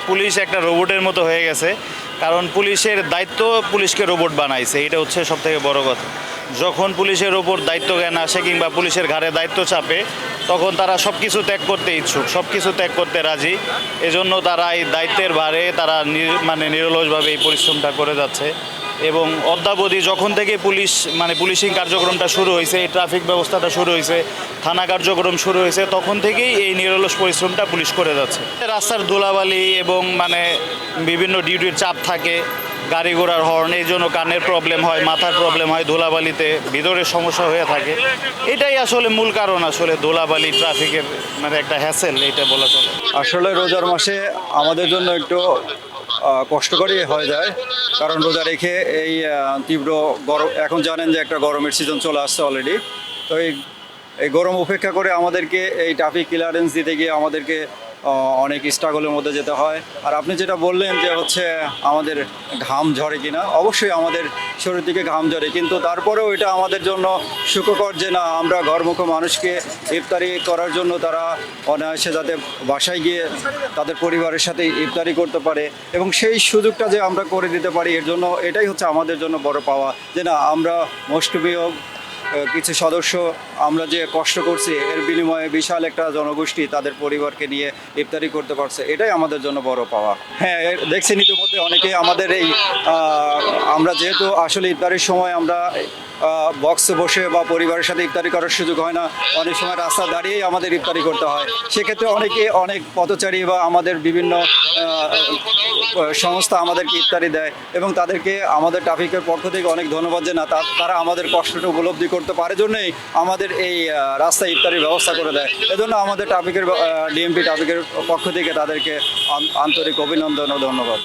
Police একটা রোবটের মতো হয়ে গেছে, কারণ পুলিশের দায়িত্ব পুলিশকে রোবট বানাইছে, এটা হচ্ছে সবথেকে বড় কথা। যখন পুলিশের ওপর দায়িত্ব জ্ঞান আসে কিংবা পুলিশের ঘাড়ে দায়িত্ব চাপে, তখন তারা সব কিছু ত্যাগ করতে ইচ্ছুক, সব কিছু ত্যাগ করতে রাজি। এজন্য তারা এই দায়িত্বের ভারে তারা নিরলসভাবে এই পরিশ্রমটা করে যাচ্ছে। এবং অদ্যাবধি যখন থেকে পুলিশিং কার্যক্রমটা শুরু হয়েছে, এই ট্রাফিক ব্যবস্থাটা শুরু হয়েছে, থানা কার্যক্রম শুরু হয়েছে, তখন থেকেই এই নিরলস পরিশ্রমটা পুলিশ করে যাচ্ছে। রাস্তার ধুলাবালি এবং বিভিন্ন ডিউটির চাপ থাকে, গাড়ি ঘোড়ার হর্ন, এই জন্য কানের প্রবলেম হয়, মাথার প্রবলেম হয়, ধুলাবালিতে ভিতরের সমস্যা হয়ে থাকে। এটাই আসলে মূল কারণ, আসলে ধুলাবালি ট্রাফিকের একটা হ্যাসেল, এটা বলা চলে। আসলে রোজার মাসে আমাদের জন্য একটু কষ্টকরই হয়ে যায়, কারণ রোজা রেখে এই তীব্র গরম, এখন জানেন যে একটা গরমের সিজন চলে আসছে অলরেডি। তো এই গরম উপেক্ষা করে আমাদেরকে এই ট্রাফিক ক্লিয়ারেন্স দিতে গিয়ে আমাদেরকে অনেক স্ট্রাগলের মধ্যে যেতে হয়। আর আপনি যেটা বললেন যে হচ্ছে আমাদের ঘাম ঝরে কিনা, অবশ্যই আমাদের শরীর থেকে ঘাম ঝরে, কিন্তু তারপরেও এটা আমাদের জন্য সুখকর যে না, আমরা ঘরমুখী মানুষকে ইফতারি করার জন্য তারা অনায়াসে যাতে বাসায় গিয়ে তাদের পরিবারের সাথে ইফতারি করতে পারে, এবং সেই সুযোগটা যে আমরা করে দিতে পারি, এর জন্য এটাই হচ্ছে আমাদের জন্য বড় পাওয়া, যে না আমরা মুষ্টিমেয় কিছু সদস্য আমরা যে কষ্ট করছি, এর বিনিময়ে বিশাল একটা জনগোষ্ঠী তাদের পরিবারকে নিয়ে ইফতারি করতে পারছে, এটাই আমাদের জন্য বড় পাওয়া। হ্যাঁ, দেখছেন ইতিমধ্যে অনেকে আমাদের এই আমরা যেহেতু আসলে ইফতারির সময় আমরা বক্সে বসে বা পরিবারের সাথে ইফতারি করার সুযোগ হয় না, অনেক সময় রাস্তা দাঁড়িয়েই আমাদের ইফতারি করতে হয়। সেক্ষেত্রে অনেক পথচারী বা আমাদের বিভিন্ন সংস্থা আমাদেরকে ইফতারি দেয়, এবং তাদেরকে আমাদের ট্রাফিকের পক্ষ থেকে অনেক ধন্যবাদ যে না, তারা আমাদের কষ্টটা উপলব্ধি করতে পারে জন্যই আমাদের এই রাস্তায় ইফতারির ব্যবস্থা করে দেয়। এজন্য আমাদের ডিএমপি ট্রাফিকের পক্ষ থেকে তাদেরকে আন্তরিক অভিনন্দন ও ধন্যবাদ।